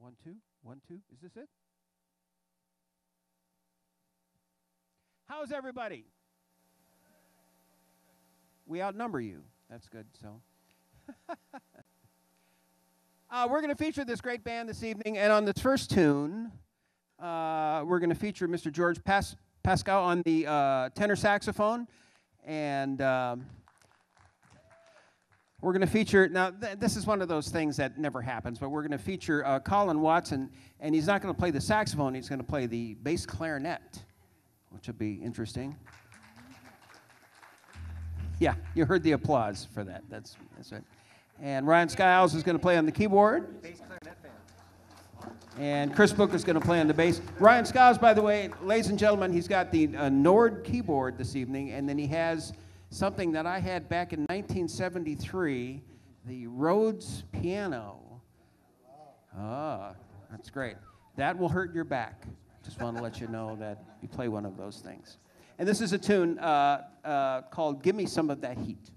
1, 2, 1, 2. Is this it? How's everybody? We outnumber you. That's good. So, we're going to feature this great band this evening, and on the first tune, we're going to feature Mr. George Pascal on the tenor saxophone, and we're going to feature, now this is one of those things that never happens, but we're going to feature Colin Watson, and he's not going to play the saxophone, he's going to play the bass clarinet, which will be interesting. Yeah, you heard the applause for that. That's right. And Ryan Skiles is going to play on the keyboard. Bass clarinet fan. And Chris Book is going to play on the bass. Ryan Skiles, by the way, ladies and gentlemen, he's got the Nord keyboard this evening, and then he has something that I had back in 1973, the Rhodes piano. Ah, that's great. That will hurt your back. Just want to let you know that you play one of those things. And this is a tune called Give Me Some of That Heat.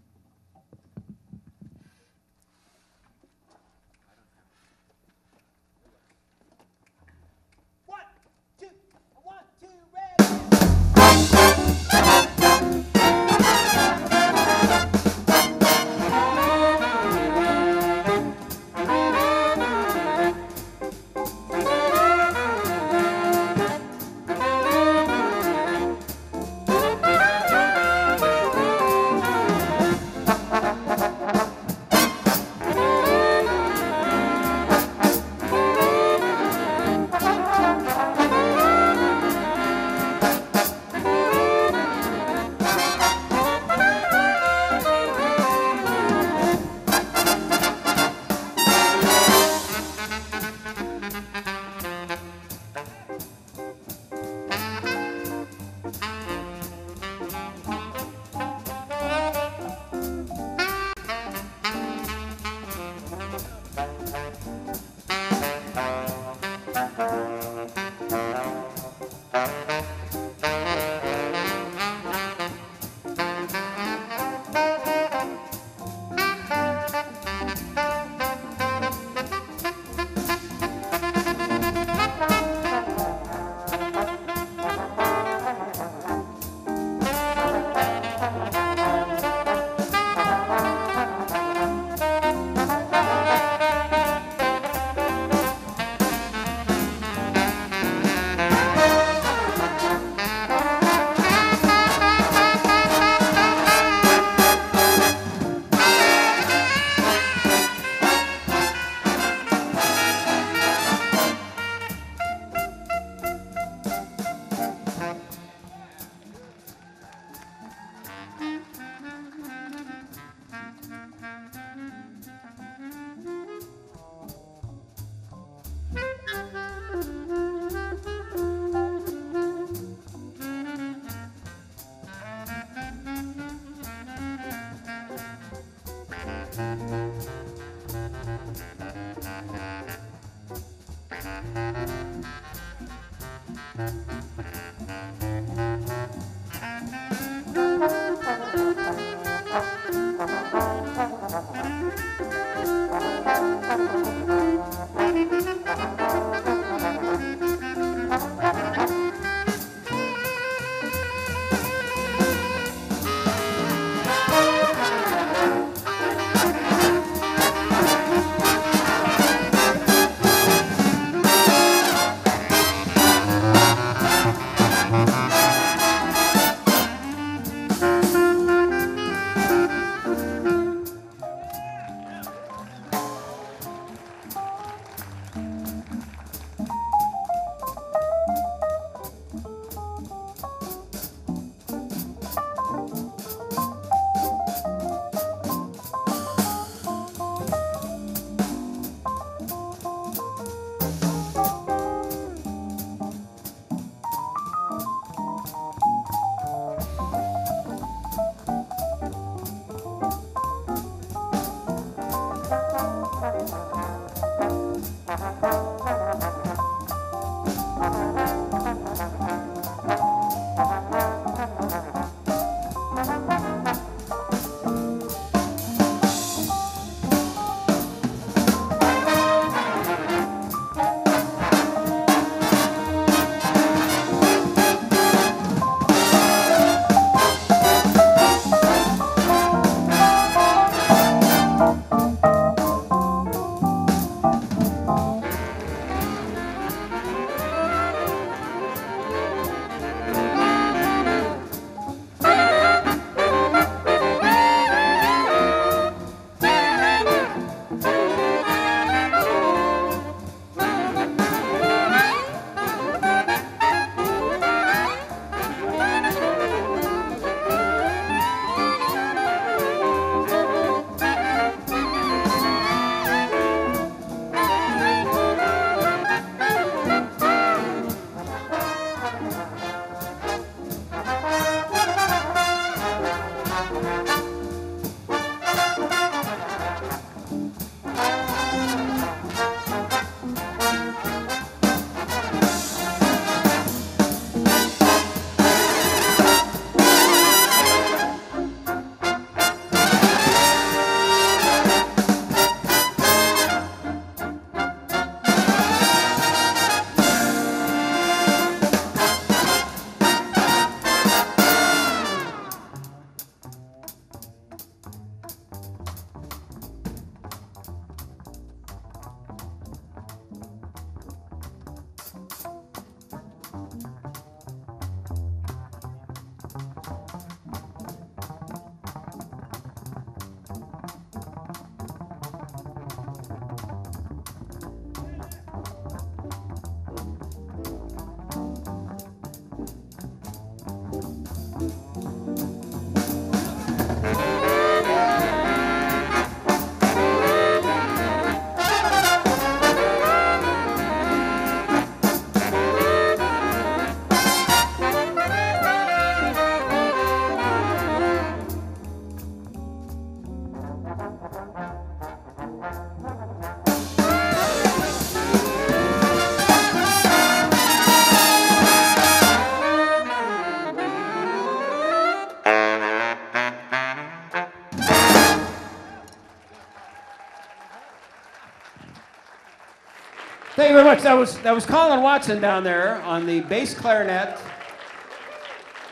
Thank you very much. That was Colin Watson down there on the bass clarinet.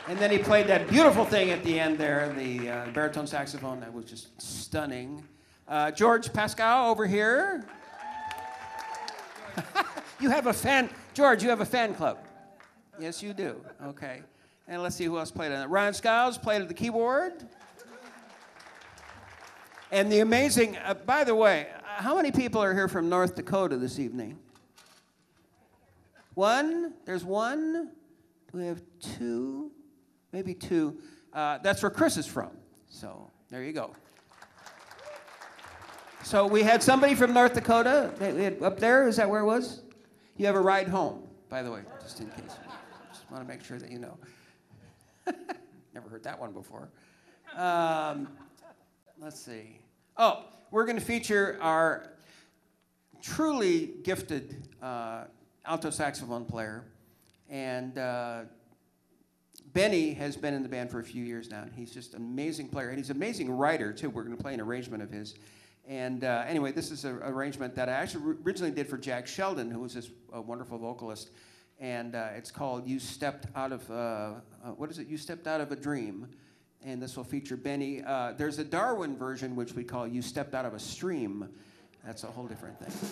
And then he played that beautiful thing at the end there, the baritone saxophone. That was just stunning. George Pascal over here. You have a fan, George, you have a fan club. Yes, you do. Okay. And let's see who else played on it. Ryan Skiles played at the keyboard. And the amazing, by the way, how many people are here from North Dakota this evening? One? There's one? Do we have two? Maybe two. That's where Chris is from. So there you go. So we had somebody from North Dakota up there. Is that where it was? You have a ride home, by the way, just in case. Just want to make sure that you know. Never heard that one before. Let's see. Oh, we're going to feature our truly gifted alto saxophone player. And Benny has been in the band for a few years now. And he's just an amazing player. And he's an amazing writer, too. We're going to play an arrangement of his. And anyway, this is an arrangement that I actually originally did for Jack Sheldon, who was this wonderful vocalist. And it's called You Stepped Out of, what is it? You Stepped Out of a Dream. And this will feature Benny. There's a Darwin version, which we call You Stepped Out of a Stream. That's a whole different thing.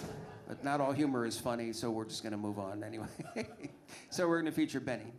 But not all humor is funny, so we're just going to move on anyway. So we're going to feature Benny.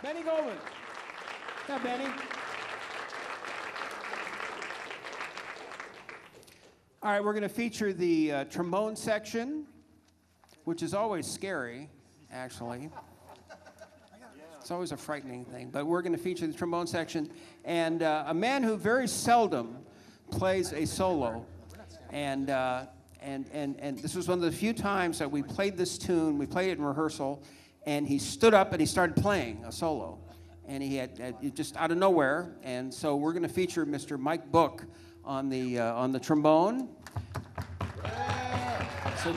Benny Goldman. Yeah, Benny. All right, we're going to feature the trombone section, which is always scary, actually. It's always a frightening thing, but we're going to feature the trombone section and a man who very seldom plays a solo, and this was one of the few times that we played this tune. We played it in rehearsal, and he stood up and he started playing a solo, and he had just out of nowhere. And so we're going to feature Mr. Mike Book on the trombone. So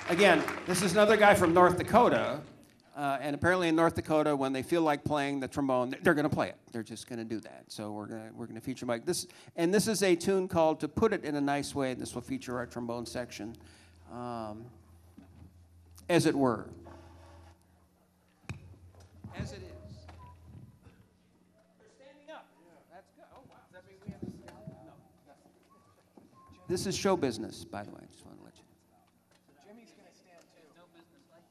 again, this is another guy from North Dakota. And apparently in North Dakota, when they feel like playing the trombone, they're going to play it. They're just going to do that. So we're going to feature Mike. This is a tune called "To Put It in a Nice Way." This will feature our trombone section, as it were. As it is. They're standing up. That's good. Oh wow. Does that mean we have to stand? No. This is show business, by the way. I just want to let you know. Jimmy's going to stand too. No business like.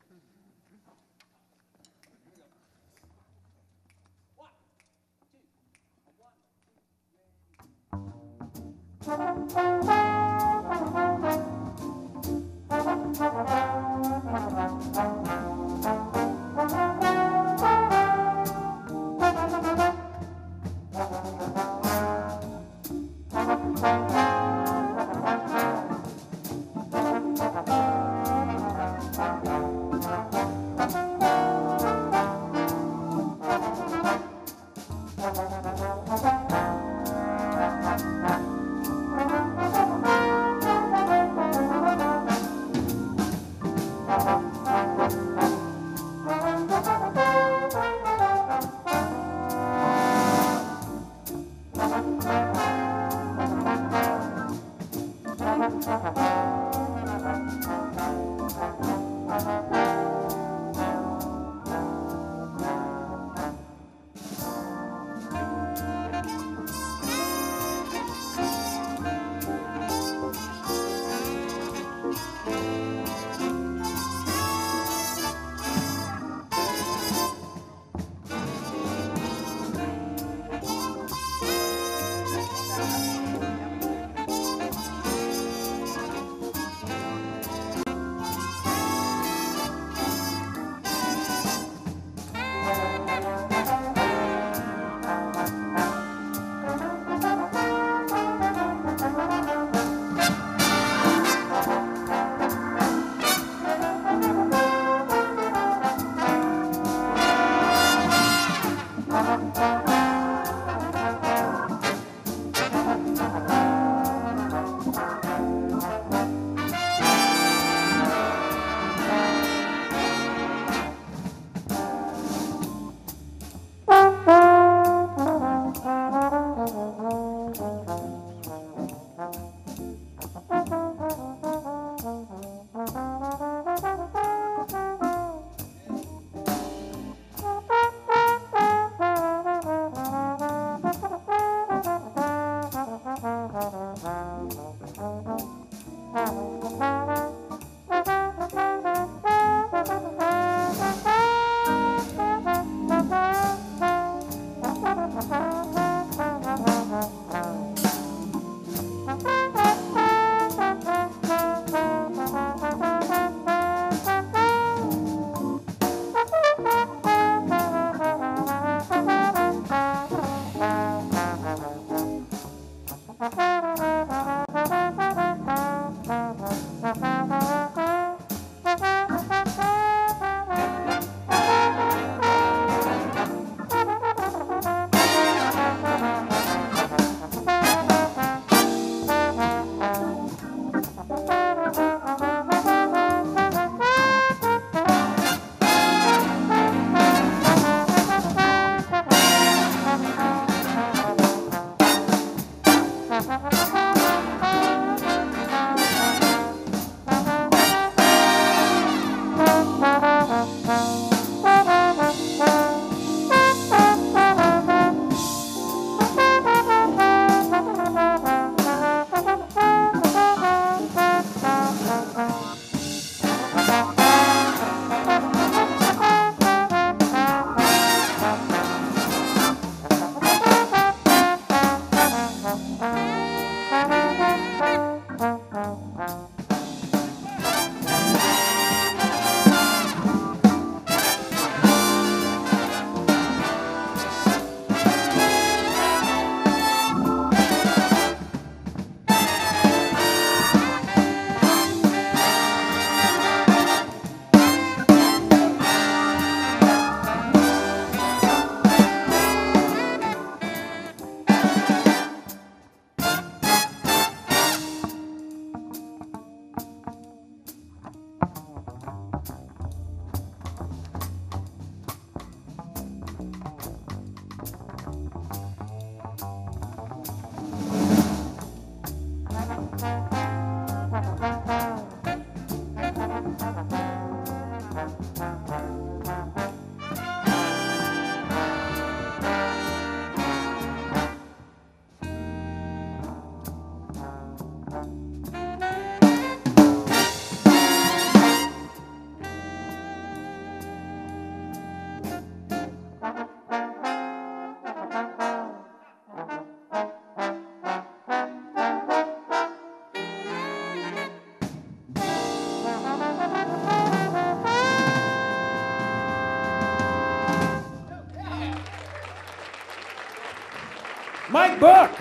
Mike Book.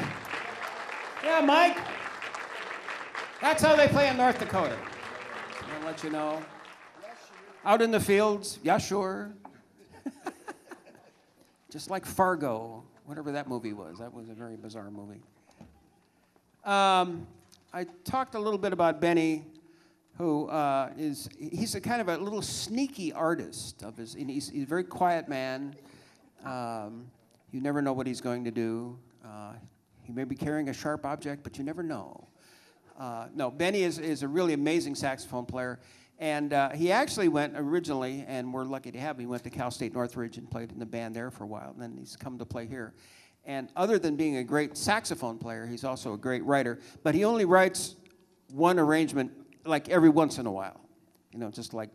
Yeah, Mike. That's how they play in North Dakota. I'll let you know. Out in the fields, yeah, sure. Just like Fargo, whatever that movie was. That was a very bizarre movie. I talked a little bit about Benny, who he's a kind of a little sneaky artist. And he's a very quiet man. You never know what he's going to do. He may be carrying a sharp object, but you never know. No, Benny is a really amazing saxophone player. And he actually went originally, and we're lucky to have him, he went to Cal State Northridge and played in the band there for a while, and then he's come to play here. And other than being a great saxophone player, he's also a great writer. But he only writes one arrangement like every once in a while. You know, just like,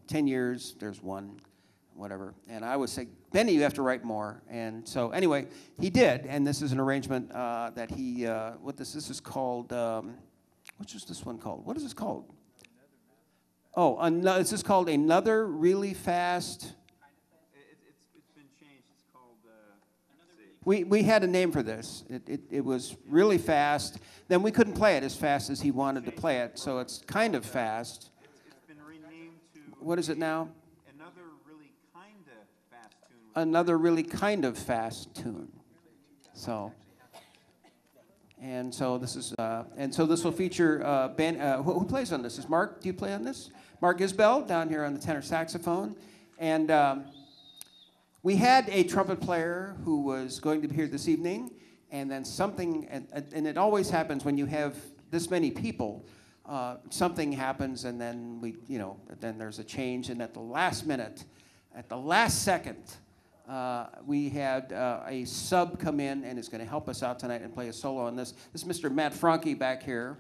10 years, there's one, whatever. And I would say, Benny, you have to write more. And so anyway, he did, and this is an arrangement that he, this is called, what's this one called? What is this called? Oh, this is called Another Really Fast. It's been changed. It's called. We had a name for this. It was really fast. Then we couldn't play it as fast as he wanted to play it, so it's kind of fast. It's been renamed to. What is it now? Another really kind of fast tune. Another really kind of fast tune. So. And so this is, this will feature Ben. Who plays on this? Is Mark? Do you play on this? Mark Isbell down here on the tenor saxophone, and we had a trumpet player who was going to be here this evening, and then something, and it always happens when you have this many people, something happens, and then then there's a change, and at the last minute, at the last second. We had a sub come in and is going to help us out tonight and play a solo on this. This is Mr. Matt Franke back here.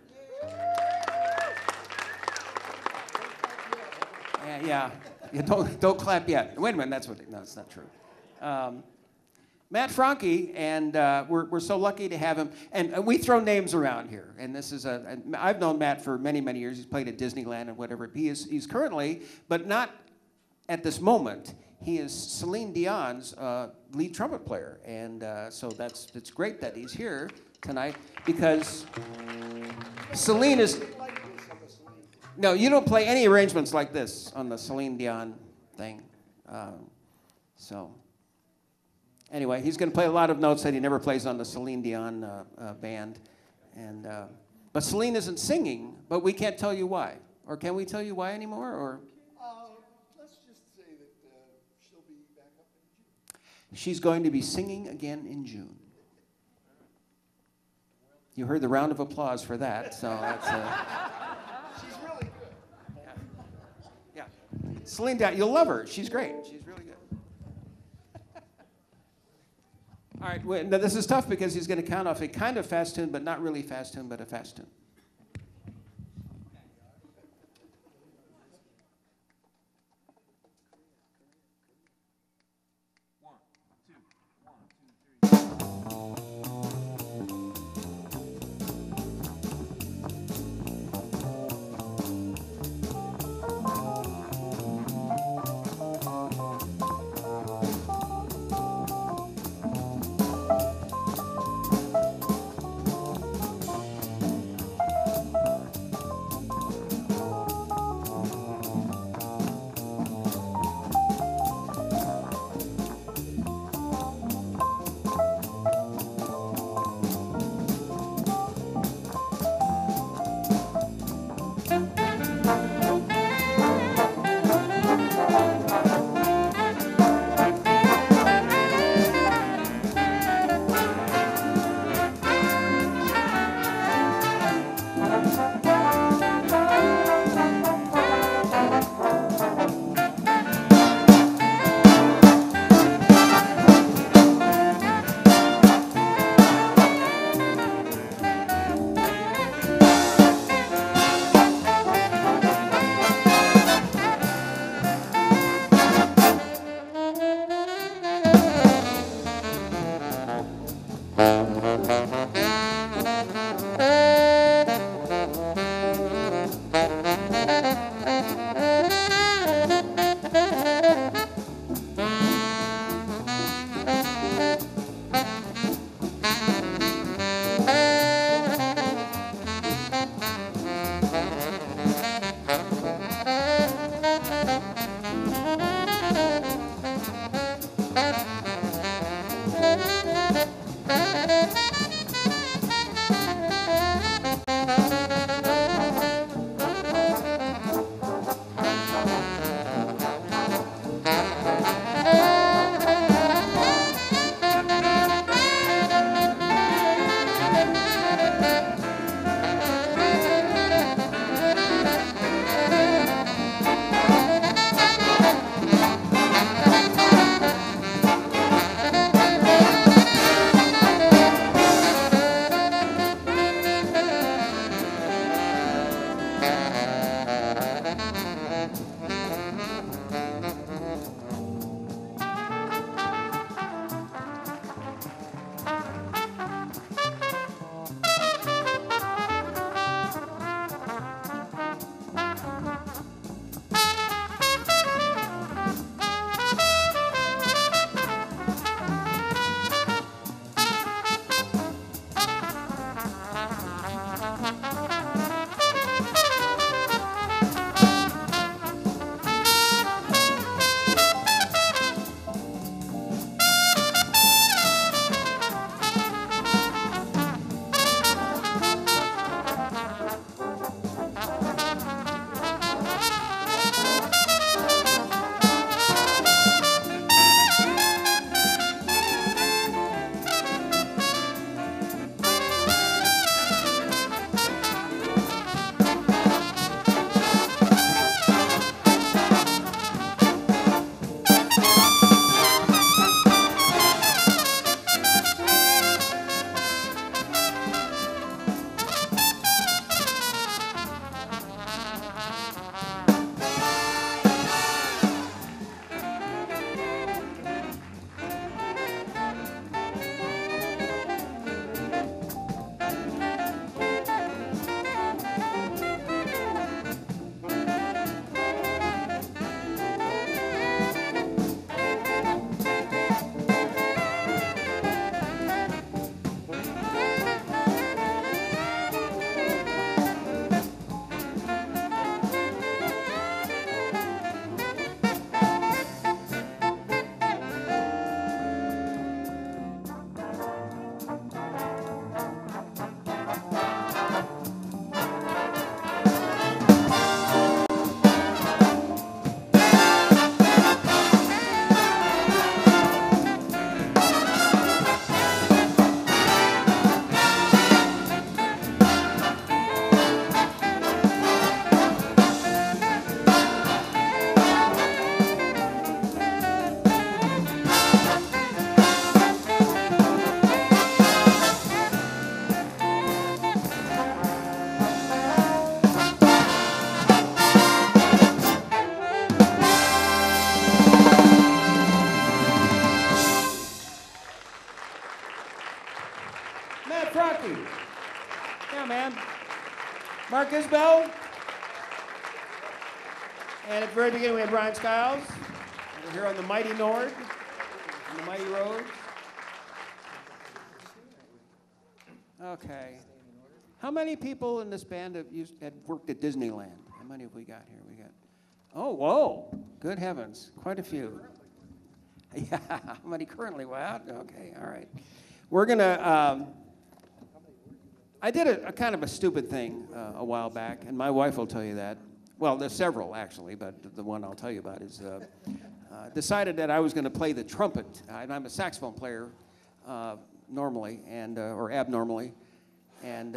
Yeah. Don't clap yet. Wait a minute, no, it's not true. Matt Franke, and we're so lucky to have him. And we throw names around here. And this is I've known Matt for many, many years. He's played at Disneyland and whatever. He's currently, but not at this moment. He is Celine Dion's lead trumpet player, and so it's great that he's here tonight because Celine is. No, you don't play any arrangements like this on the Celine Dion thing. So anyway, he's going to play a lot of notes that he never plays on the Celine Dion band, and but Celine isn't singing, but we can't tell you why, or can we tell you why anymore, or? She's going to be singing again in June. You heard the round of applause for that, so that's. She's really good. Yeah. Celine Dion, you'll love her. She's great. She's really good. All right, now this is tough because he's going to count off a kind of fast tune, but not really fast tune, but a fast tune. Mark Isbell. And at the very beginning, we had Ryan Skiles. We're here on the mighty Nord, on the mighty roads. Okay. How many people in this band had worked at Disneyland? How many have we got here? Oh, whoa. Good heavens. Quite a few. Yeah. How many currently? Wow. Okay. All right. We're going to... I did a kind of a stupid thing a while back, and my wife will tell you that. Well, there's several, actually, but the one I'll tell you about is decided that I was going to play the trumpet. And I'm a saxophone player normally, or abnormally. And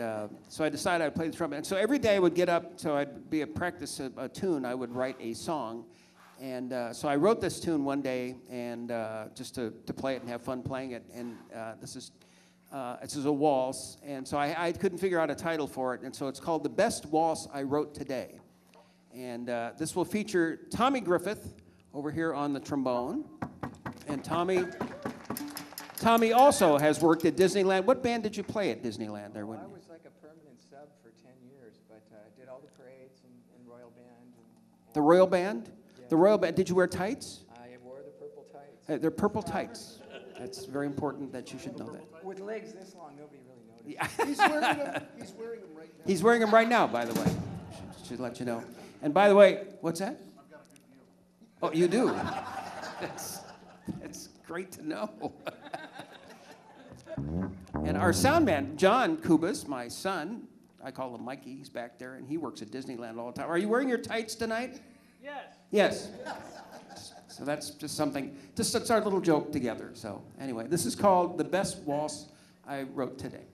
so I decided I'd play the trumpet. And so every day I would get up, so I'd be a practice a tune, I would write a song. And so I wrote this tune one day, and just to play it and have fun playing it. And this is a waltz. And so I couldn't figure out a title for it. And so it's called The Best Waltz I Wrote Today. And this will feature Tommy Griffith over here on the trombone. And Tommy also has worked at Disneyland. What band did you play at Disneyland there? I was like a permanent sub for 10 years, but I did all the parades and Royal Band. The Royal Band? Yeah. The Royal Band. Did you wear tights? I wore the purple tights. They're purple tights. That's very important that you should know that. With legs this long, nobody really noticed. Yeah. He's wearing them. He's wearing them right now. He's wearing them right now, by the way. Should let you know. And by the way, what's that? I've got a good view. Oh, you do? That's great to know. And our sound man, John Kubas, my son, I call him Mikey, he's back there, and he works at Disneyland all the time. Are you wearing your tights tonight? Yes. So that's just something, just it's our little joke together. So anyway, this is called The Best Waltz I Wrote Today.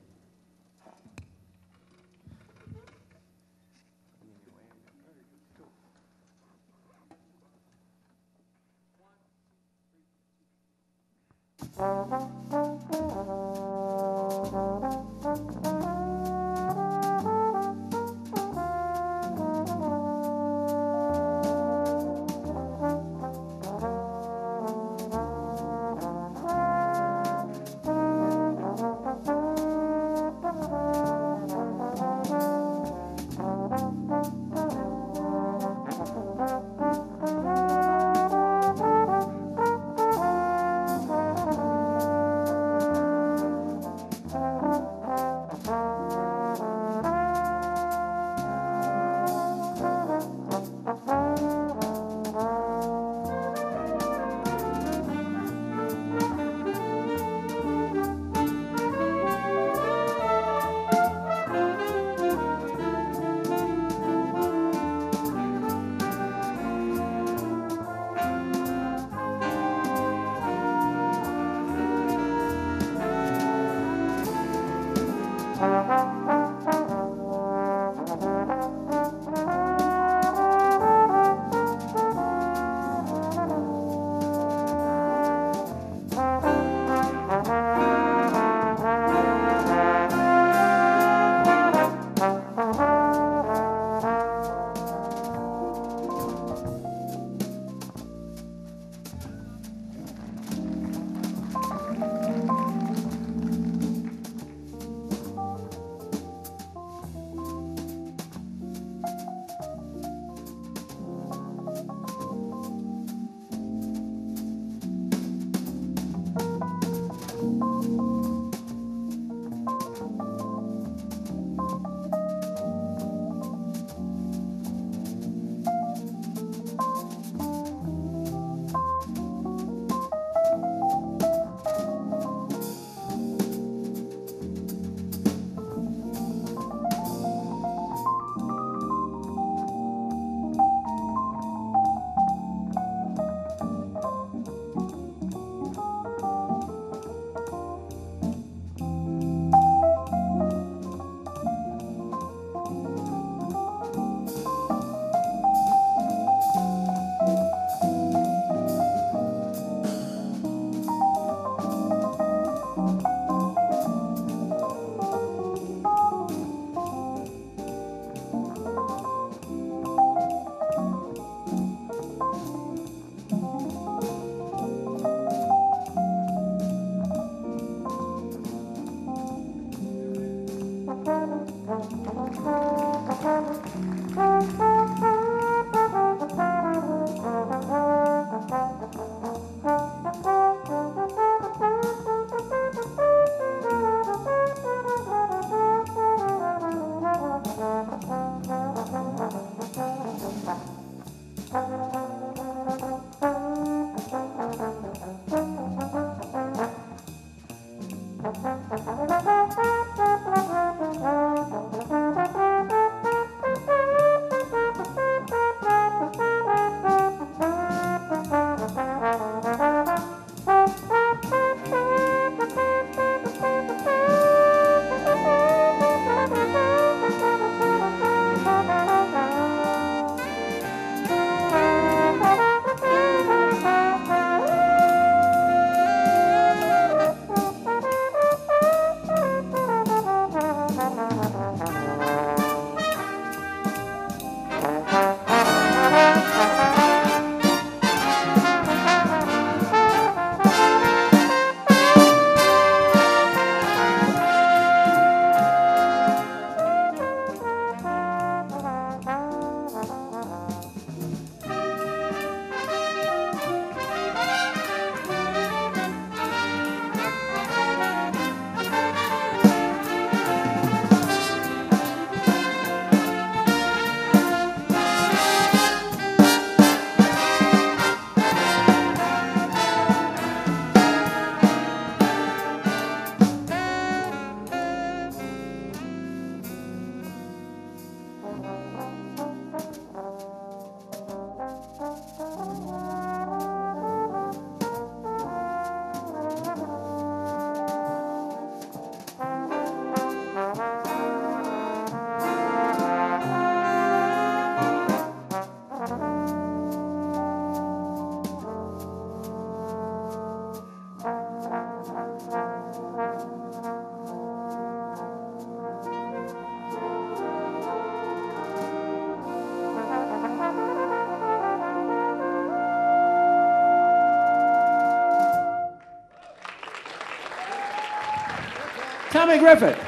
Tommy Griffith.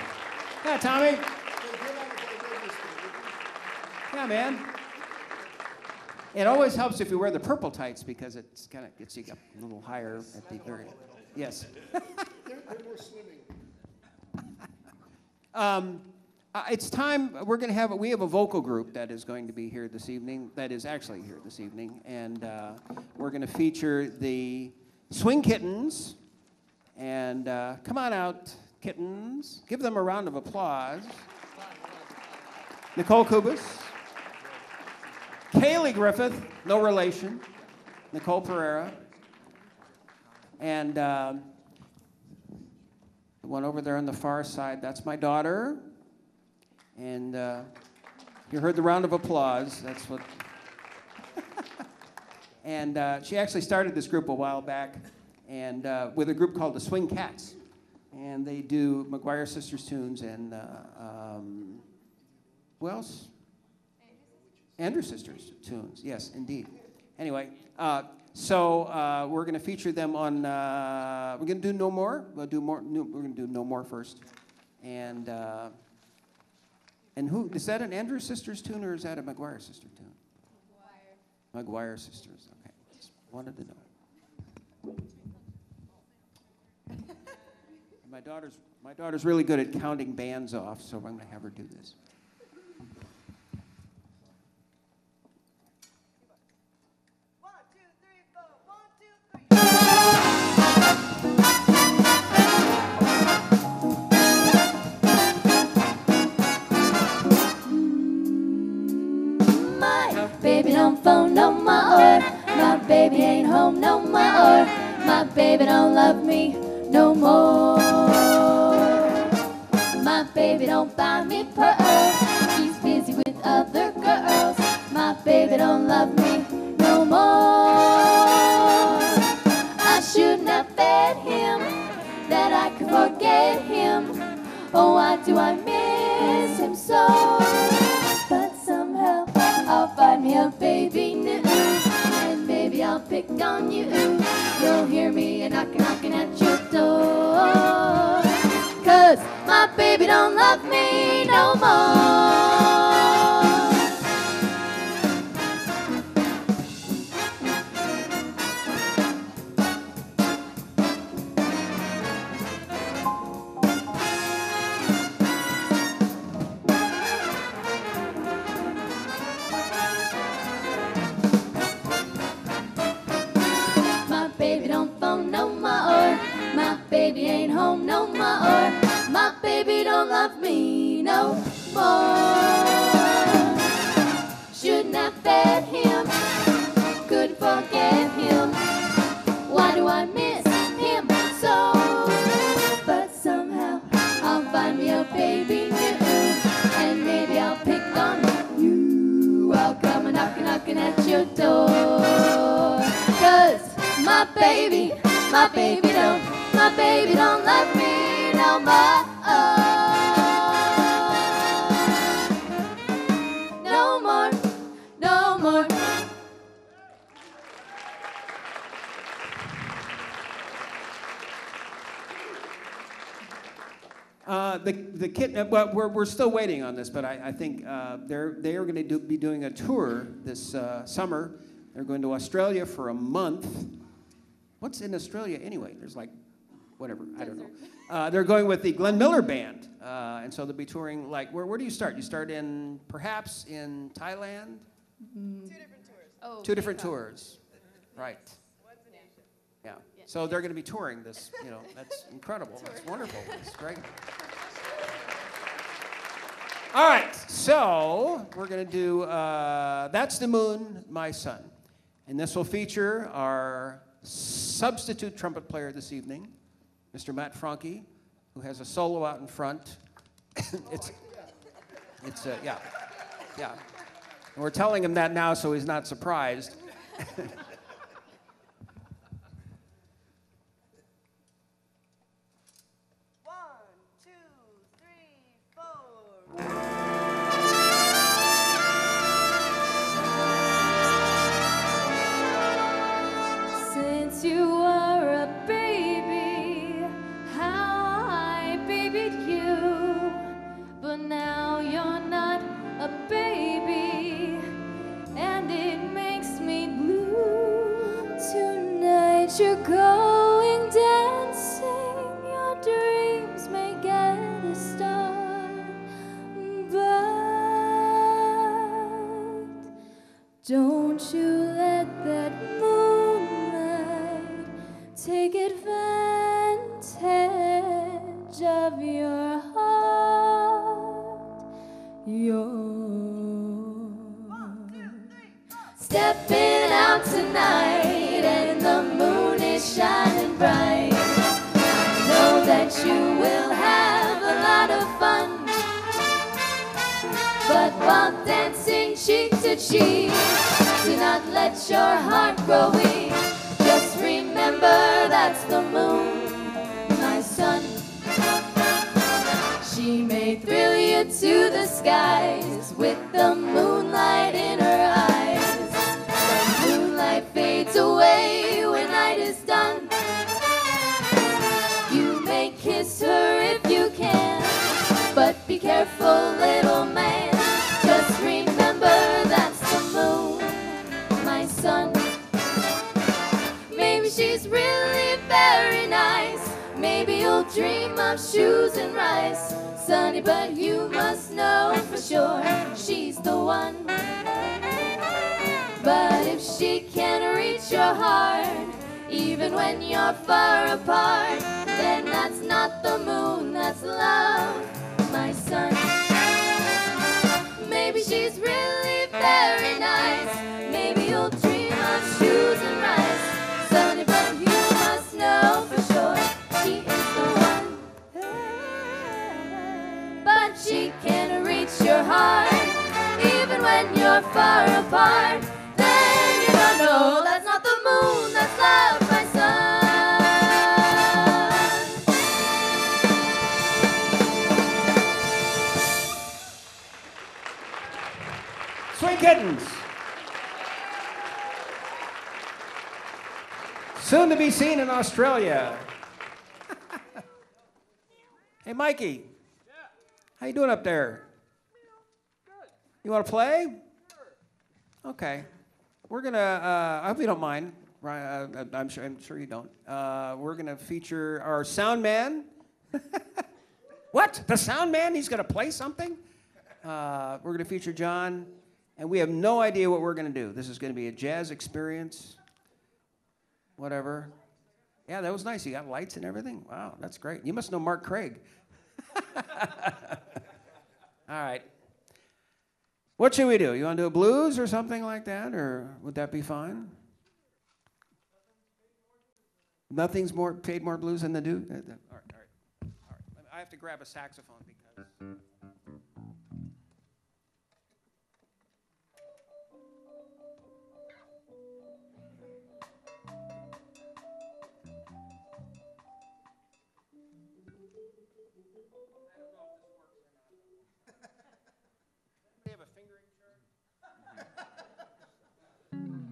Yeah, Tommy. Yeah, man. It always helps if you wear the purple tights because it kind of gets you up a little higher at the very end. Yes. They're more swimming. It's time. We have a vocal group that is going to be here this evening. That is actually here this evening, and we're going to feature the Swing Kittens. And come on out, kittens. Give them a round of applause. Nicole Kubas. Kaylee Griffith, no relation. Nicole Pereira. And the one over there on the far side, that's my daughter. And you heard the round of applause. That's what. And she actually started this group a while back, and with a group called the Swing Cats, and they do McGuire Sisters tunes and who else? Andrews Sisters tunes. Yes, indeed. Anyway, so we're going to feature them on. We're going to do No More. We're going to do No More first, and who is that? An Andrews Sisters tune or is that a McGuire Sister tune? McGuire Sisters. Okay, just wanted to know. My daughter's really good at counting bands off, so I'm going to have her do this. Baby don't phone no more. My baby ain't home no more. My baby don't love me no more. My baby don't buy me pearls. He's busy with other girls. My baby don't love me no more. I shouldn't have fed him that I could forget him. Oh, why do I miss him so? But somehow I'll find me a baby new, and maybe I'll pick on you. You'll hear me knocking at your door. 'Cause my baby don't love me no more. My baby ain't home no more. My baby don't love me no more. Shouldn't have fed him, couldn't forget him. Why do I miss him so? But somehow I'll find me a baby new, and maybe I'll pick on you. I'll come knocking at your door. 'Cause my baby don't love me no more. No more, no more. The kitten. Well, we're still waiting on this, but I think they are going to be doing a tour this summer. They're going to Australia for a month. What's in Australia anyway? There's like, whatever, I don't know. They're going with the Glenn Miller Band, and so they'll be touring, like, where do you start? You start perhaps in Thailand? Two different tours. Oh, Two different tours, right. Yeah, so they're going to be touring this, that's incredible. That's wonderful, that's great. All right, so we're going to do That's the Moon, My Son. And this will feature our substitute trumpet player this evening, Mr. Matt Franke, who has a solo out in front. Yeah. And we're telling him that now so he's not surprised. Since you were a baby, how I babied that you're going dancing, your dreams may get a start, but don't you let that moonlight take advantage of your heart. You're stepping out tonight and the moon is shining bright. I know that you will have a lot of fun, but while dancing cheek to cheek, do not let your heart grow weak. Just remember that's the moon, my son. She may thrill you to the skies with the moonlight in her eyes. The moonlight fades away when night is done. You may kiss her if you can, but be careful, little man. Just remember that's the moon, my son. Maybe she's really very nice. Maybe you'll dream of shoes and rice, Sonny, but you must know for sure she's the one. But if she can reach your heart, even when you're far apart, then that's not the moon, that's love, my son. Maybe she's really very nice. Maybe you'll dream of shoes and rice, Sonny, but you must know for sure she is the one. But she can reach your heart, even when you're far apart. Then you don't know that's not the moon, that's love, my son. Swing Kittens. Soon to be seen in Australia. Hey, Mikey. How you doing up there? Good. You want to play? Sure. Okay. We're gonna. I hope you don't mind. I'm sure you don't. We're gonna feature our sound man. What? The sound man? He's gonna play something? We're gonna feature John, and we have no idea what we're gonna do. This is gonna be a jazz experience. Whatever. Yeah, that was nice. You got lights and everything. Wow, that's great. You must know Mark Craig. All right. What should we do? You want to do a blues or something like that, or would that be fine? Nothing's paid more blues than the do. All right, all right, all right. I have to grab a saxophone because. They have a fingering chart?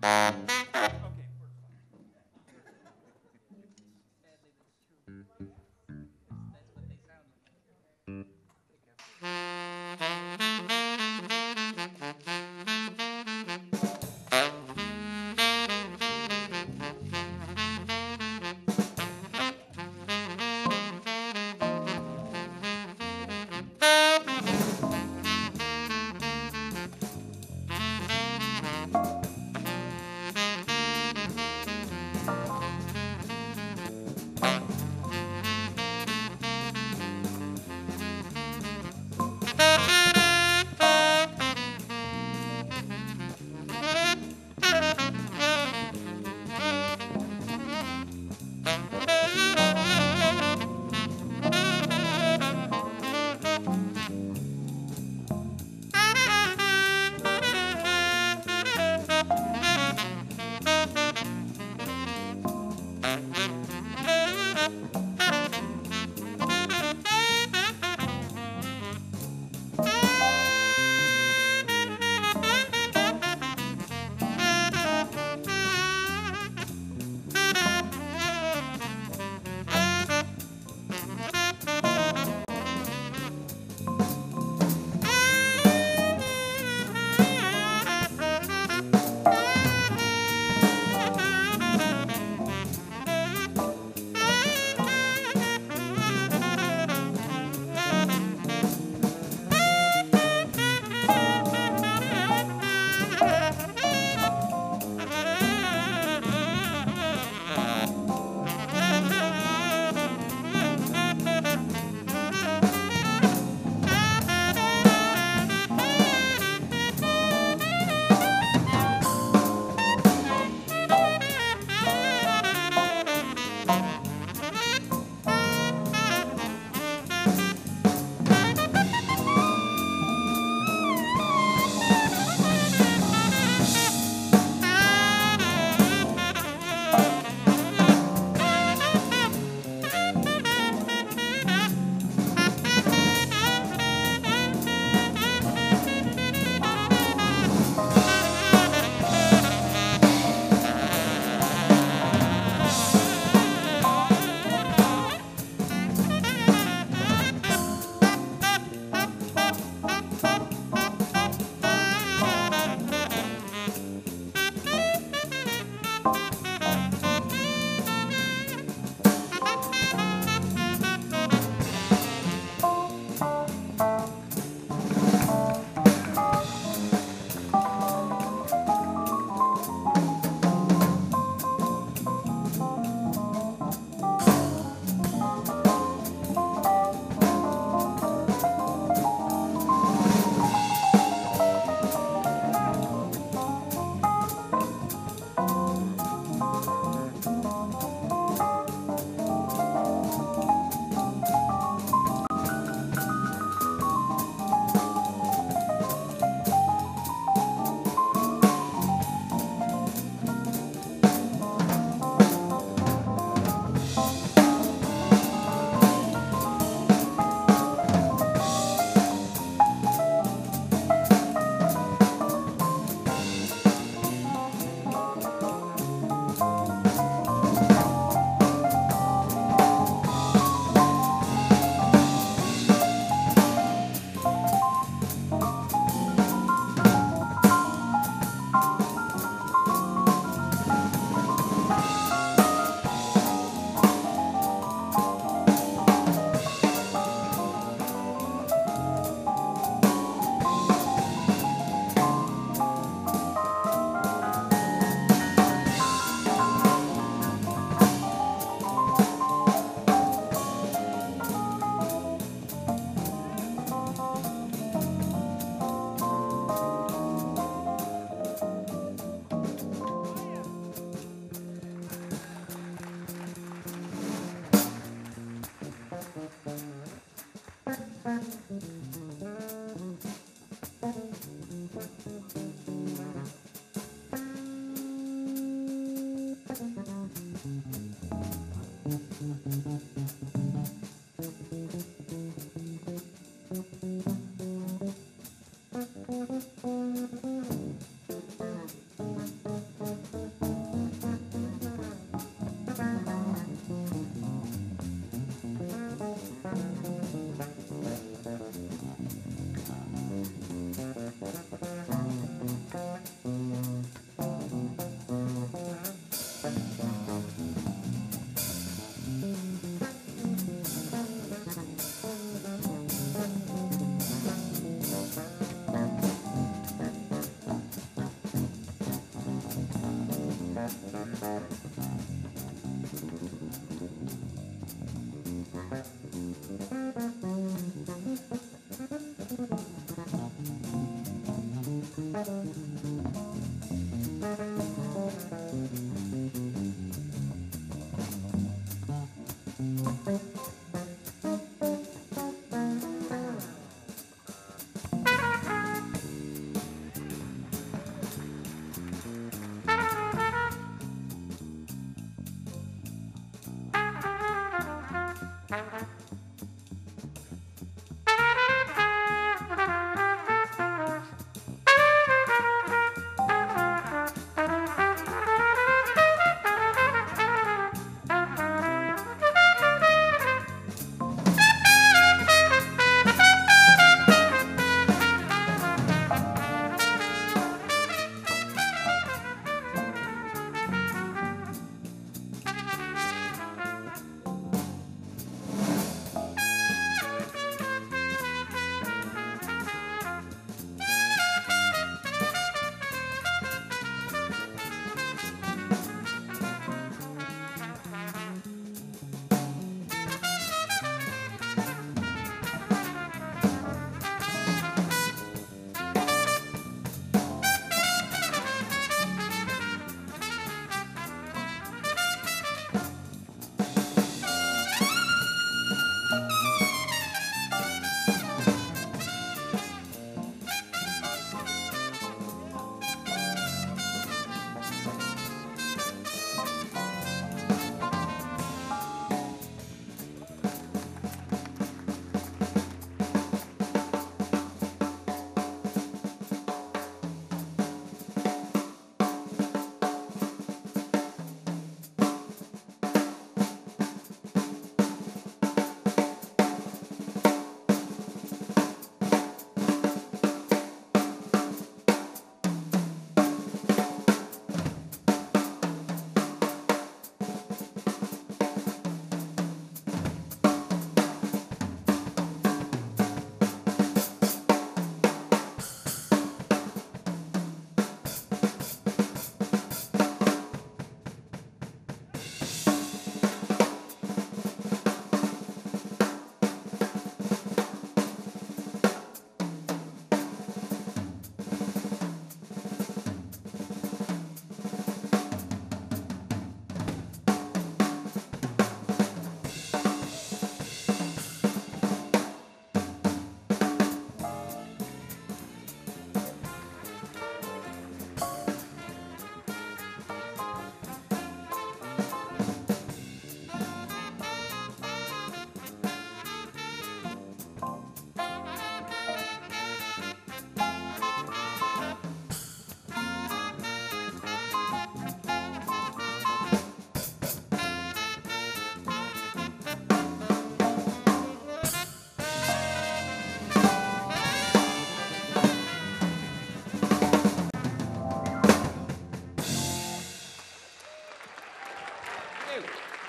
Okay, we're fine. Sadly, that's true. That's what they sound like.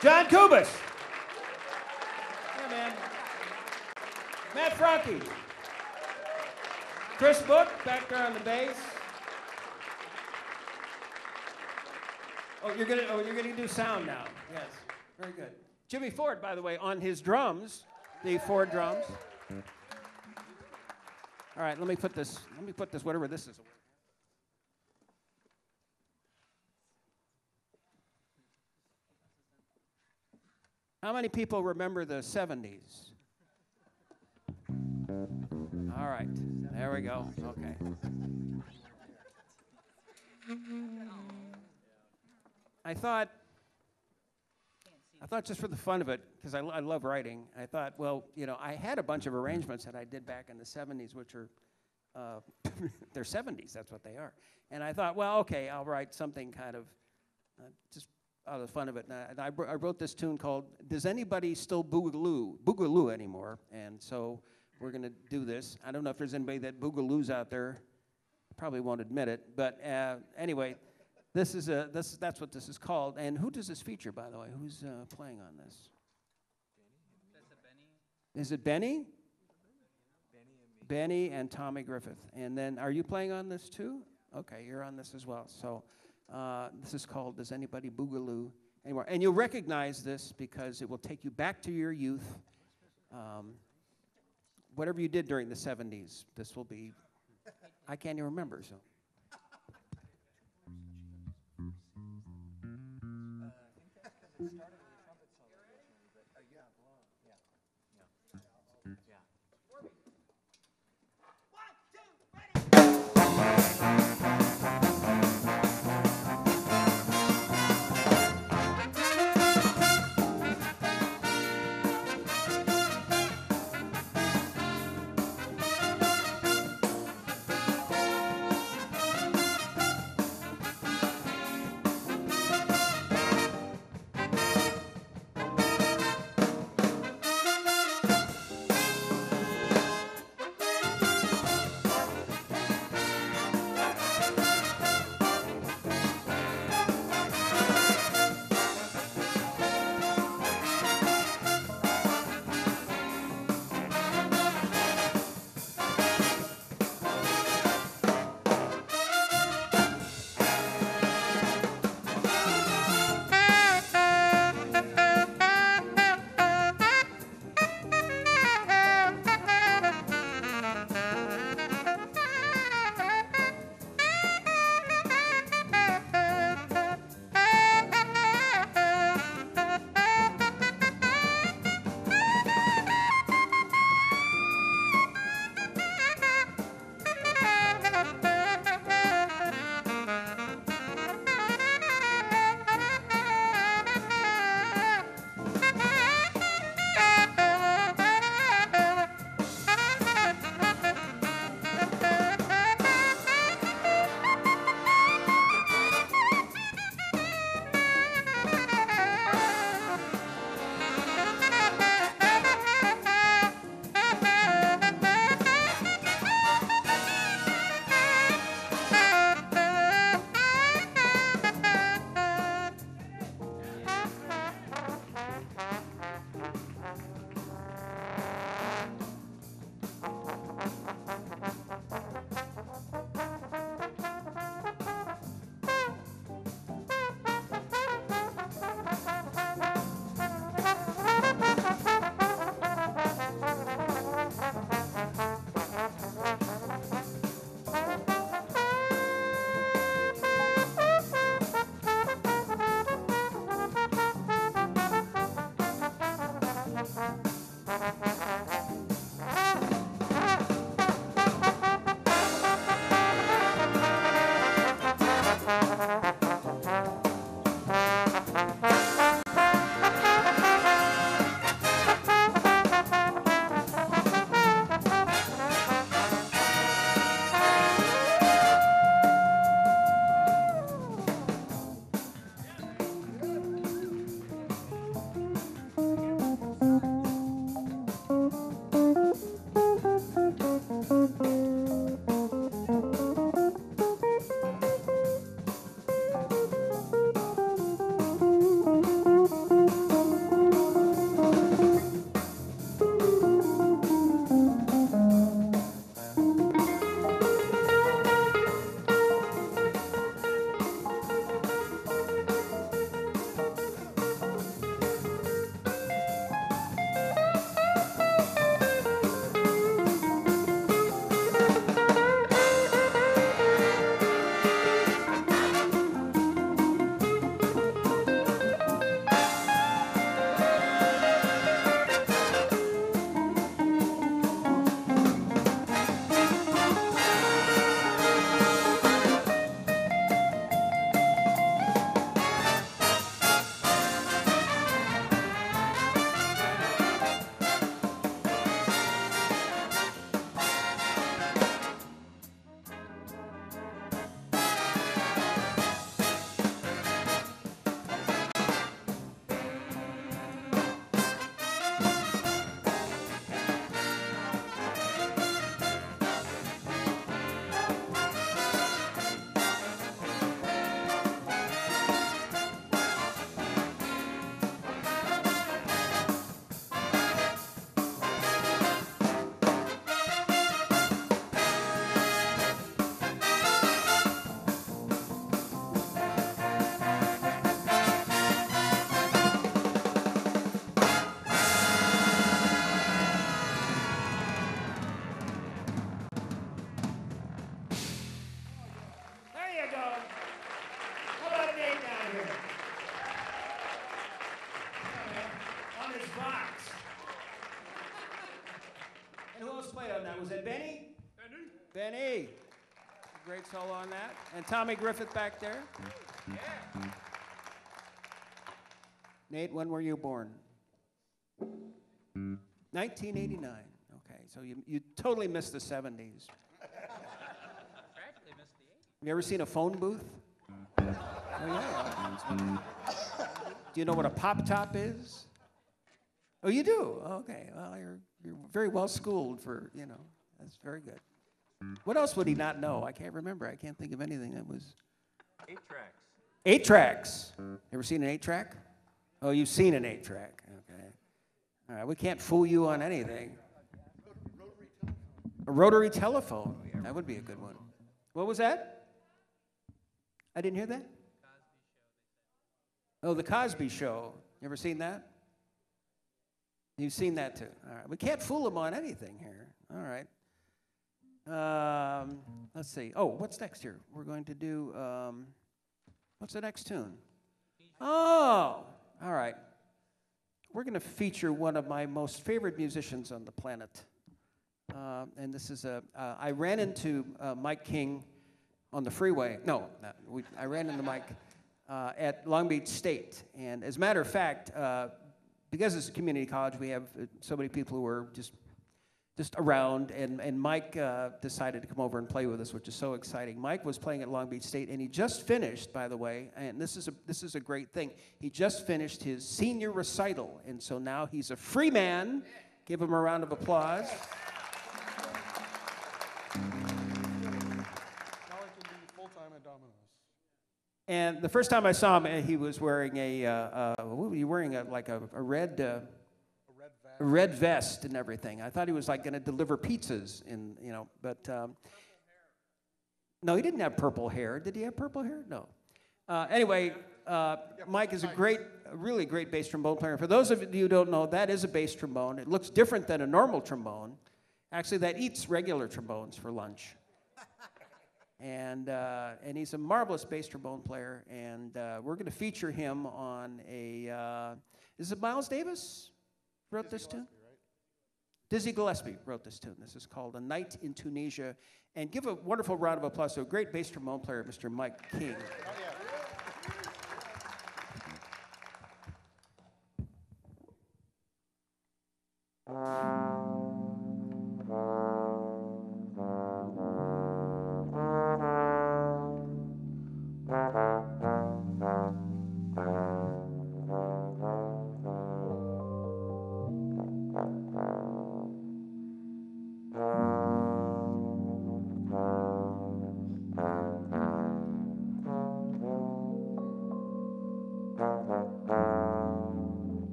John Kubis. Yeah, man. Matt Franke. Chris Book back there on the bass. You're gonna do sound now. Yes, very good. Jimmy Ford, by the way, on his drums, the Ford drums. All right, let me put this, whatever this is. How many people remember the 70s? All right, there we go. Okay. I thought just for the fun of it, because I love writing, I thought, well, you know, I had a bunch of arrangements that I did back in the 70s, which are, they're 70s, that's what they are. And I thought, well, okay, I'll write something kind of just out of the fun of it. And I wrote this tune called, Does Anybody Still Boogaloo Anymore? And so we're going to do this. I don't know if there's anybody that boogaloos out there. Probably won't admit it. But anyway, that's what this is called. And who does this feature, by the way? Who's playing on this? Is it Benny? Benny and Tommy Griffith. And then, are you playing on this too? Okay, you're on this as well. So This is called Does Anybody Boogaloo Anymore? And you'll recognize this because it will take you back to your youth. Whatever you did during the 70s, this will be, I can't even remember, so. Benny. Great solo on that. And Tommy Griffith back there. Nate, when were you born? 1989. Okay, so you totally missed the 70s. Practically missed the 80s. Have you ever seen a phone booth? Oh, yeah. Do you know what a pop top is? Oh, you do? Okay. Well, you're very well schooled for, that's very good. What else would he not know? I can't remember. I can't think of anything that was. 8 tracks. 8 tracks. Ever seen an 8-track? Oh, you've seen an 8-track. Okay. All right. We can't fool you on anything. A rotary telephone. That would be a good one. What was that? I didn't hear that. Oh, the Cosby Show. You ever seen that? You've seen that too. All right. We can't fool them on anything here. All right. Let's see. Oh, what's next here? We're going to do, what's the next tune? Oh, all right. We're going to feature one of my most favorite musicians on the planet. And this is I ran into Mike King on the freeway. I ran into Mike at Long Beach State. And as a matter of fact, because it's a community college, we have so many people who are just around, and Mike decided to come over and play with us, which is so exciting. Mike was playing at Long Beach State, and he just finished, by the way, and this is a great thing. He just finished his senior recital, and so now he's a free man. Give him a round of applause. Now I can be full-time at Domino's. And the first time I saw him, he was wearing what were you wearing? A red. A red vest and everything. I thought he was like going to deliver pizzas, but no, he didn't have purple hair. Did he have purple hair? No. Anyway, Mike is a really great bass trombone player. For those of you who don't know, that is a bass trombone. It looks different than a normal trombone. Actually, that eats regular trombones for lunch. And he's a marvelous bass trombone player, and we're going to feature him on is it Miles Davis? Wrote this tune? Dizzy Gillespie wrote this tune. This is called A Night in Tunisia. And give a wonderful round of applause to a great bass trombone player, Mr. Mike King.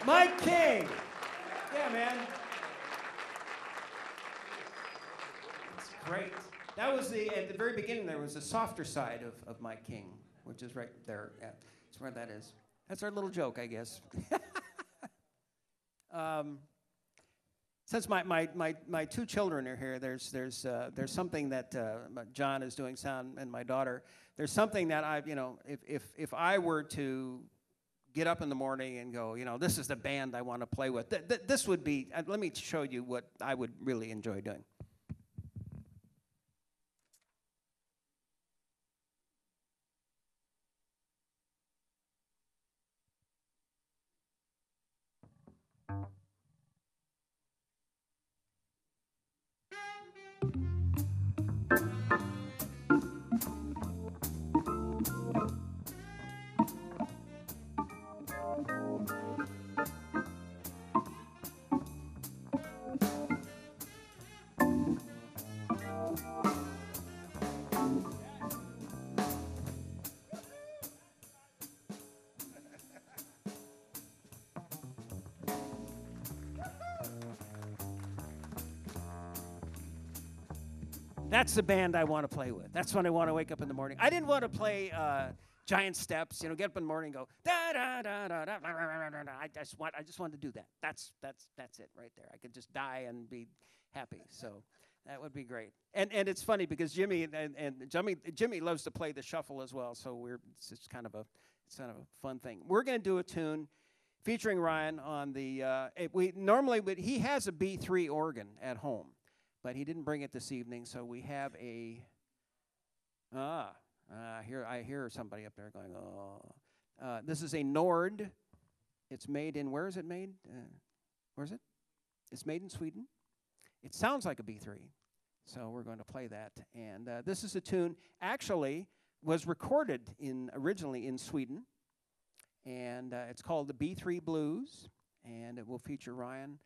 Mike King. Yeah, man. It's great. That was at the very beginning, there was the softer side of Mike King, which is right there. Yeah, that's where that is. That's our little joke, I guess. Since my two children are here, there's something that John is doing, sound, and my daughter. There's something that if I were to get up in the morning and go, this is the band I want to play with. This would be, let me show you what I would really enjoy doing. That's the band I want to play with. That's when I want to wake up in the morning. I didn't want to play giant steps. Get up in the morning and go da da da da da. I just wanted to do that. That's it right there. I could just die and be happy. So that would be great. And it's funny because Jimmy loves to play the shuffle as well. So it's kind of a fun thing. We're going to do a tune featuring Ryan on the. He has a B3 organ at home. But he didn't bring it this evening, so we have I hear somebody up there going, oh. This is a Nord. It's made in, where is it made? Where is it? It's made in Sweden. It sounds like a B3, so we're going to play that. And this is a tune, actually, was recorded originally in Sweden, and it's called the B3 Blues, and it will feature Ryan.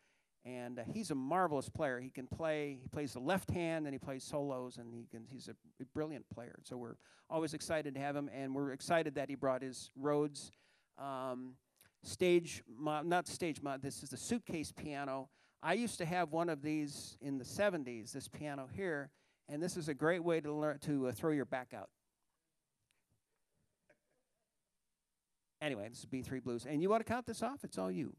And he's a marvelous player. He plays the left hand, and he plays solos, and he's a brilliant player. So we're always excited to have him, and we're excited that he brought his Rhodes this is the suitcase piano. I used to have one of these in the 70s, this piano here, and this is a great way to learn to throw your back out. Anyway, this is B3 Blues. And you want to count this off? It's all you.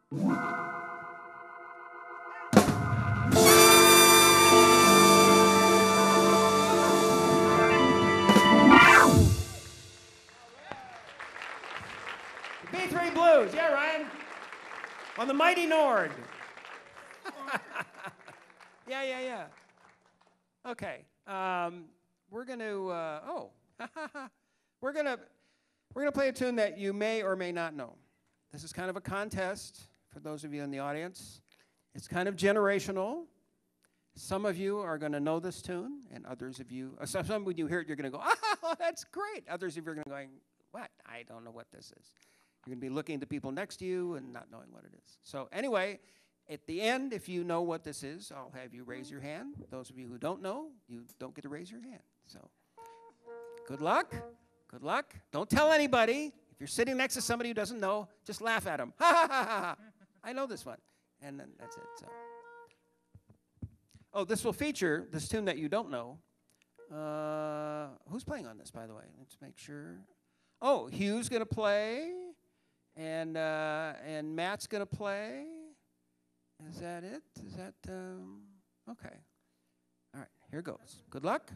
B3 Blues. Yeah, Ryan. On the Mighty Nord. Yeah. Okay. We're going to, we're going to play a tune that you may or may not know. This is kind of a contest for those of you in the audience. It's kind of generational. Some of you are going to know this tune, and others of you, some when you hear it, you're going to go, oh, that's great. Others of you are going to go, what? I don't know what this is. You're going to be looking at the people next to you and not knowing what it is. So anyway, at the end, if you know what this is, I'll have you raise your hand. Those of you who don't know, you don't get to raise your hand. So good luck. Good luck. Don't tell anybody. If you're sitting next to somebody who doesn't know, just laugh at them. Ha, ha, ha, ha. I know this one. And then that's it. So. Oh, this will feature this tune that you don't know. Who's playing on this, by the way? Let's make sure. Oh, Hugh's going to play, and Matt's going to play. Is that it? Is that, okay. All right, here goes. Good luck.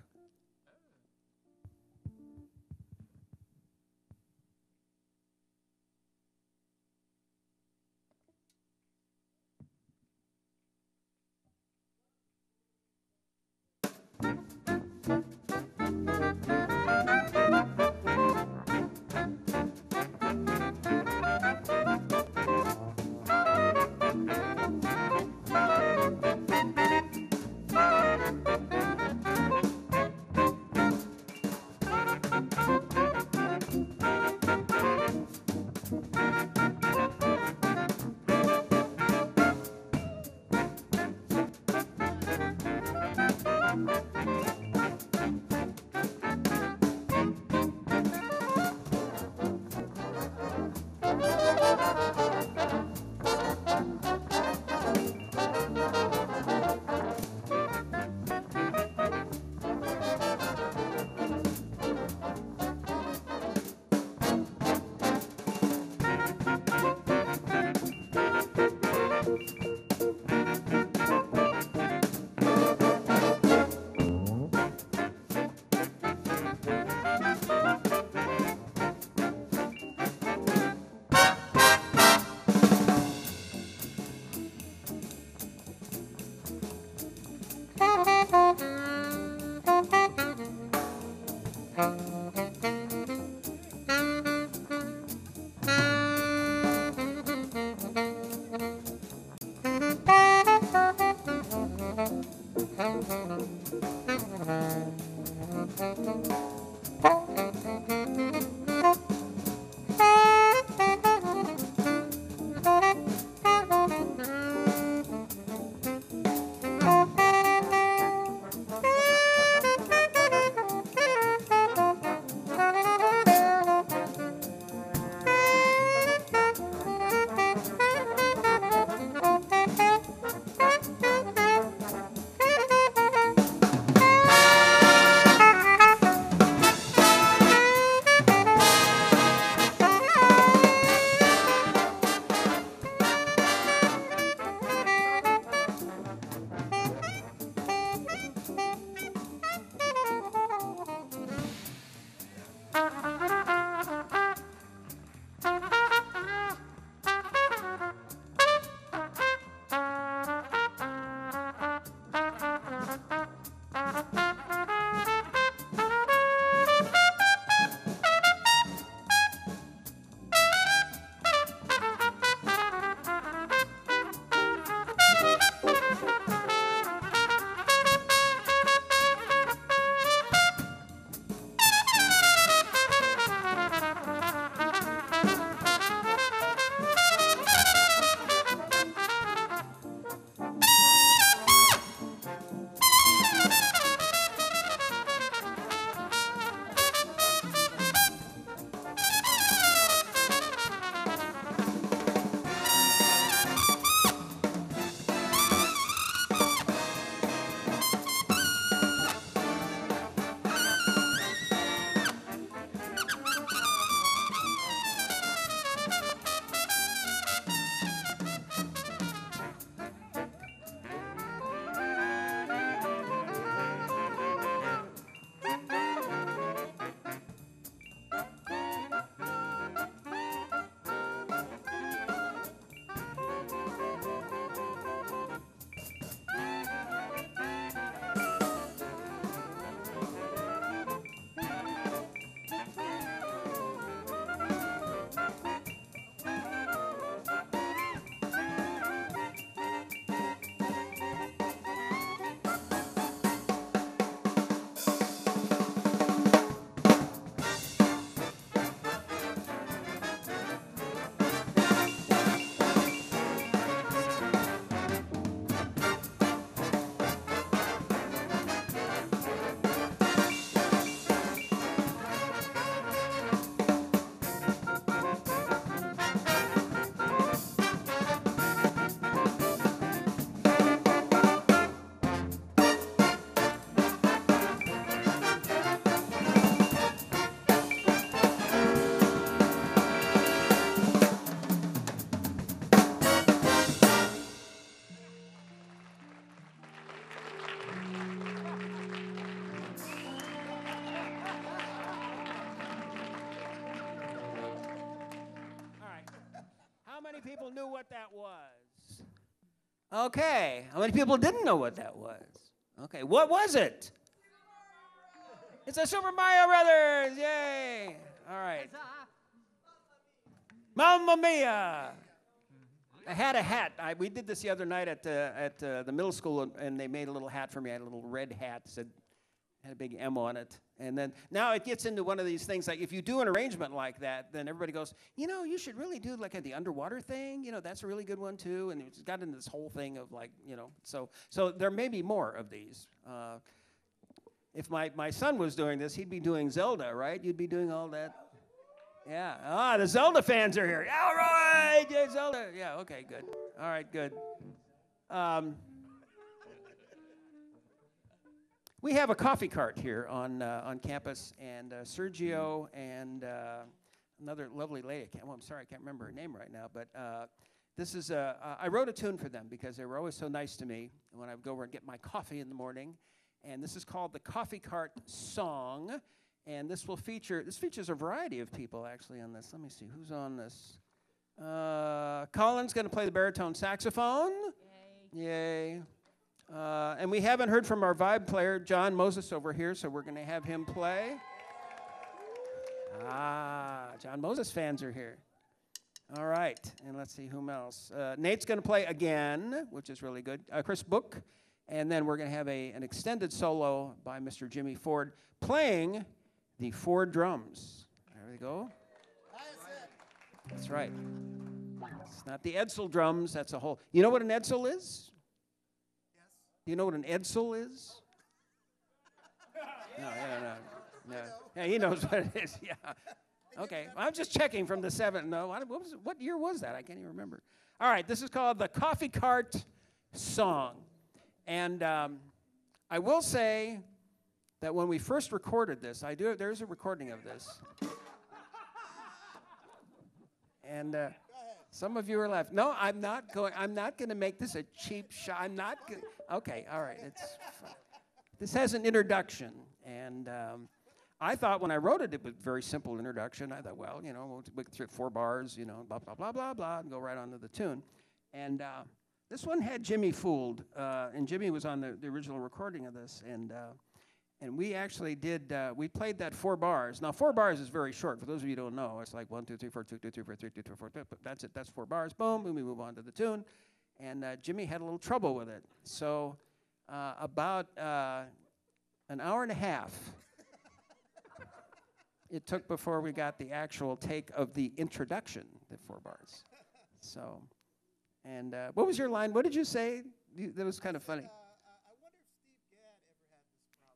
people knew what that was? Okay. How many people didn't know what that was? Okay. What was it? It's a Super Mario Brothers. Yay. All right. Mamma Mia. I had a hat. We did this the other night at the middle school, and they made a little hat for me. I had a little red hat, had a big M on it. And then now it gets into one of these things, like if you do an arrangement like that, then everybody goes, you should really do like the underwater thing. That's a really good one too. And it's got into this whole thing of like, so there may be more of these. If my son was doing this, he'd be doing Zelda, right? You'd be doing all that. Yeah. The Zelda fans are here. All right. Yeah, Zelda. Yeah, okay, good. All right, good. We have a coffee cart here on campus, and Sergio and another lovely lady. I'm sorry, I can't remember her name right now, but this is I wrote a tune for them because they were always so nice to me when I would go over and get my coffee in the morning. And this is called the Coffee Cart Song. And this features a variety of people actually on this. Let me see, who's on this? Colin's going to play the baritone saxophone. Yay. And we haven't heard from our vibe player, John Moses, over here, so we're going to have him play. John Moses fans are here. All right, and let's see whom else. Nate's going to play again, which is really good. Chris Book, and then we're going to have an extended solo by Mr. Jimmy Ford playing the Ford drums. There we go. That's right. It's not the Edsel drums. That's a whole. You know what an Edsel is? Yes. Do you know what an Edsel is? No. Yeah, he knows what it is. Yeah. Okay. I'm just checking from the 7th. No. What year was that? I can't even remember. All right. This is called the Coffee Cart Song, and I will say that when we first recorded this, there's a recording of this. And some of you are laughing. No, I'm not going to make this a cheap shot. I'm not going. Okay, all right. It's fine. This has an introduction, and I thought when I wrote it, it was a very simple introduction. I thought, well, we'll get through 4 bars, blah, blah, blah, blah, blah, and go right on to the tune. And this one had Jimmy fooled, and Jimmy was on the original recording of this, and we actually we played that 4 bars. Now, 4 bars is very short. For those of you who don't know, it's like 1, 2, 3, 4, 2, 2, 3, 4, 3, 2, 2, 4, 2. But that's it. That's 4 bars. Boom, and we move on to the tune. And Jimmy had a little trouble with it. So about an hour and a half it took before we got the actual take of the introduction, the 4 bars. So, and what was your line? What did you say? That was kind of funny.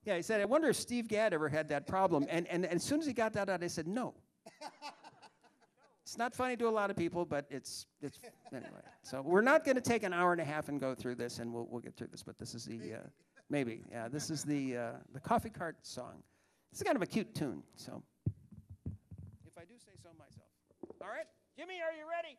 Yeah, he said, I wonder if Steve Gadd ever had that problem. And as soon as he got that out, I said, no. It's not funny to a lot of people, but it's anyway. So we're not going to take an hour and a half and go through this, and we'll get through this. But this is this is the Coffee Cart Song. It's kind of a cute tune, so if I do say so myself. All right, Jimmy, are you ready?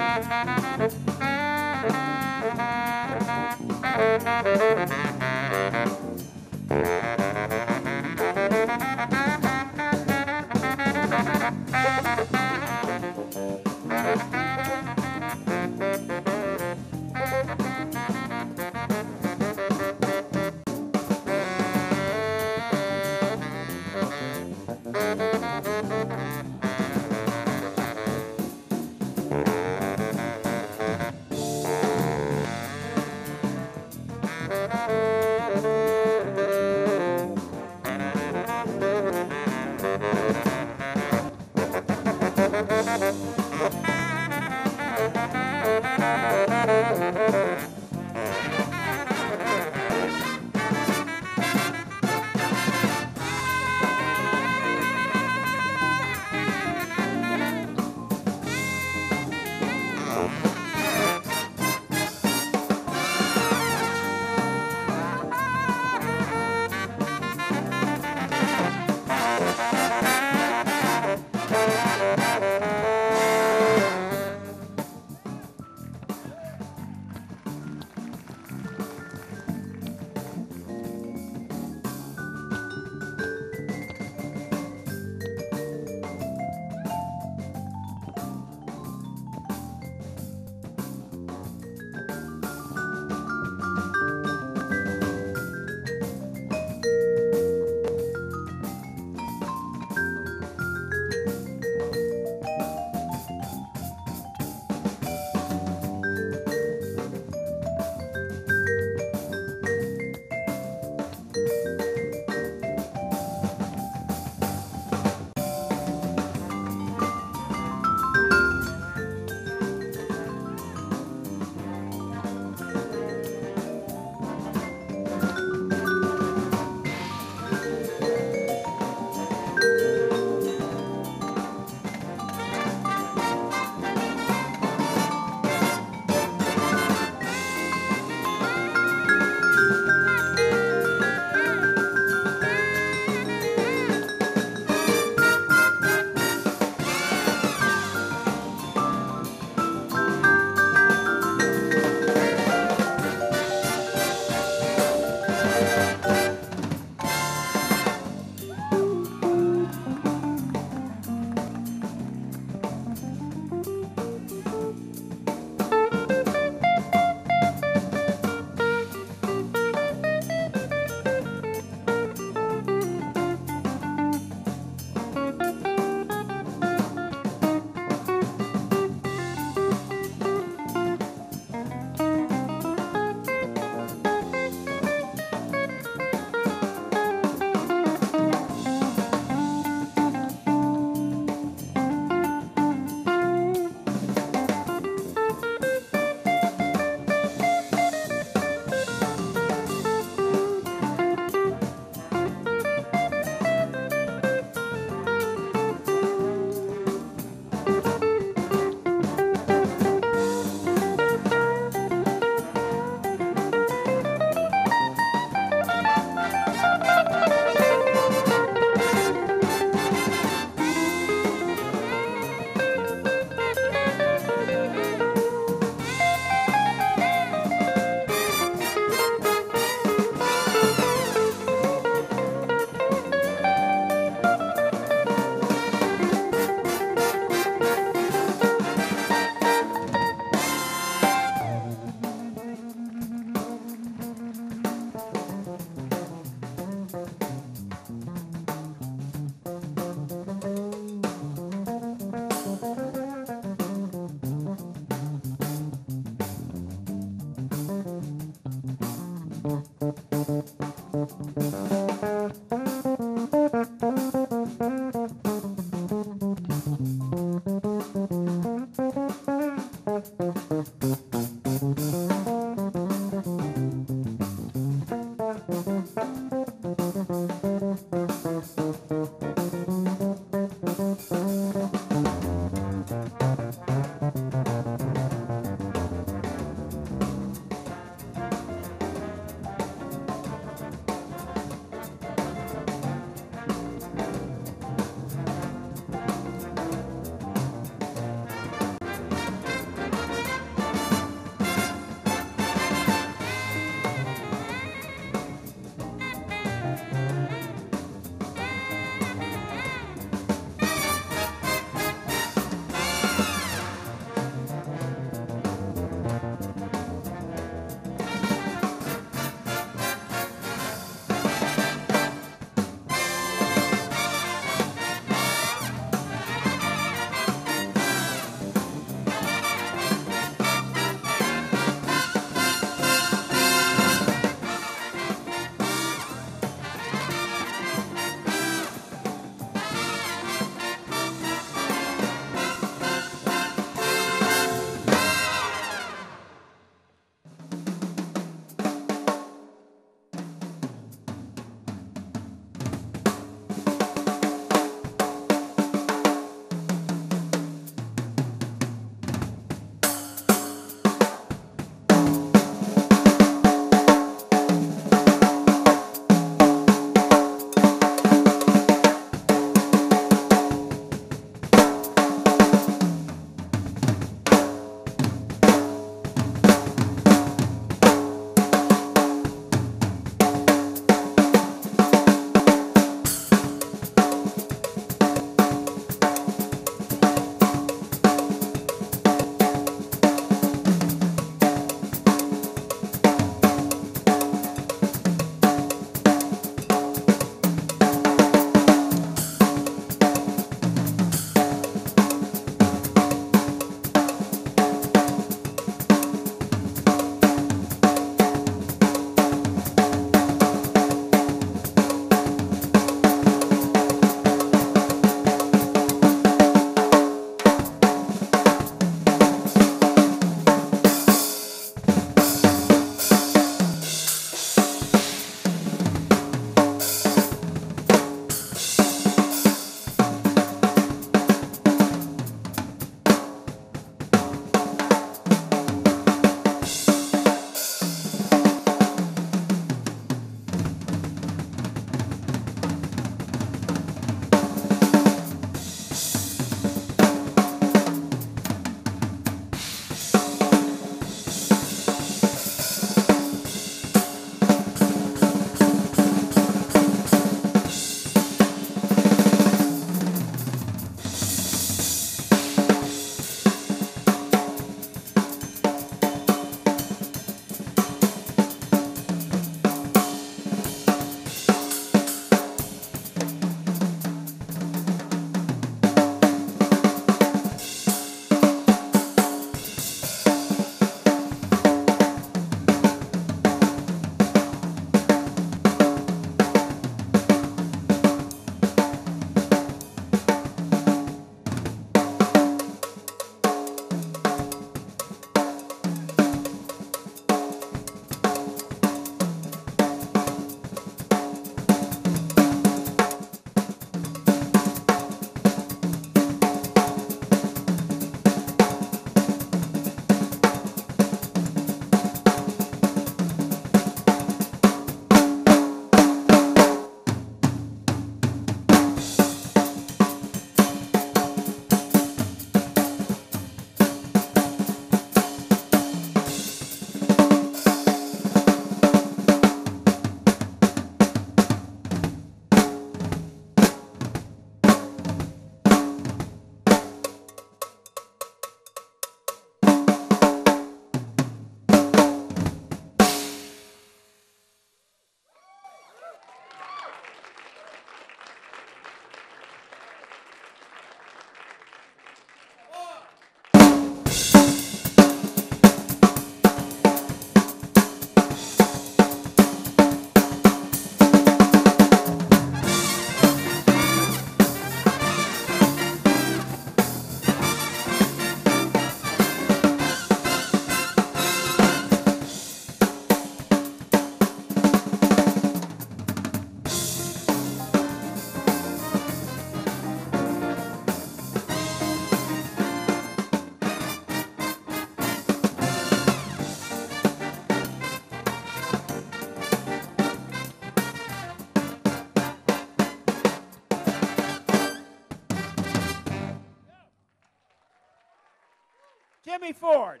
Ford.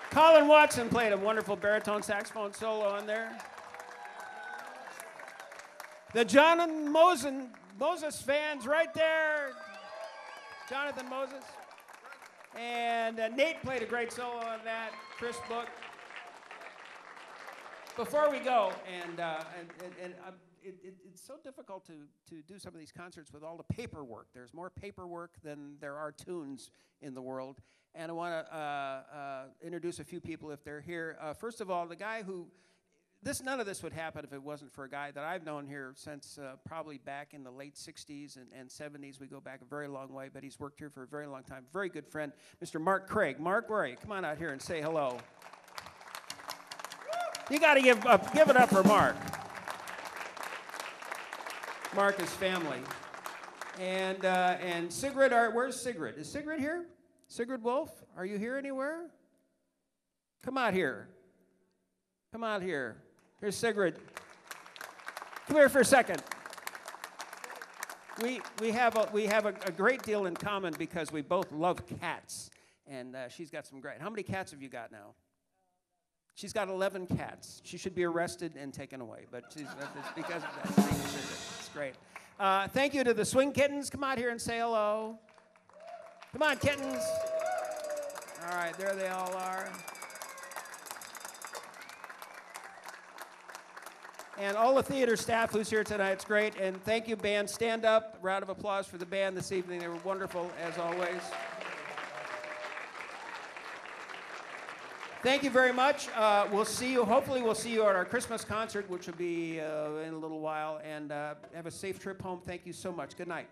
Colin Watson played a wonderful baritone saxophone solo on there. The Jonathan Moses fans right there. Jonathan Moses. And Nate played a great solo on that. Chris Book. Before we go, it's so difficult to do some of these concerts with all the paperwork. There's more paperwork than there are tunes in the world. And I want to introduce a few people if they're here. First of all, the guy who, none of this would happen if it wasn't for a guy that I've known here since probably back in the late 60s and 70s. We go back a very long way, but he's worked here for a very long time. Very good friend, Mr. Mark Craig. Mark, where are you? Come on out here and say hello. You got to give it up for Mark. Mark is family. And Sigrid, where's Sigrid? Is Sigrid here? Sigrid Wolf, are you here anywhere? Come out here. Come out here. Here's Sigrid. Come here for a second. We have a great deal in common because we both love cats, and she's got some great. How many cats have you got now? She's got 11 cats. She should be arrested and taken away, but it's because of that. Thank you, Sigrid. It's great. Thank you to the Swing Kittens. Come out here and say hello. Come on, kittens. All right, there they all are. And all the theater staff who's here tonight, it's great. And thank you, band. Stand up. Round of applause for the band this evening. They were wonderful, as always. Thank you very much. We'll see you. Hopefully, we'll see you at our Christmas concert, which will be in a little while. And have a safe trip home. Thank you so much. Good night.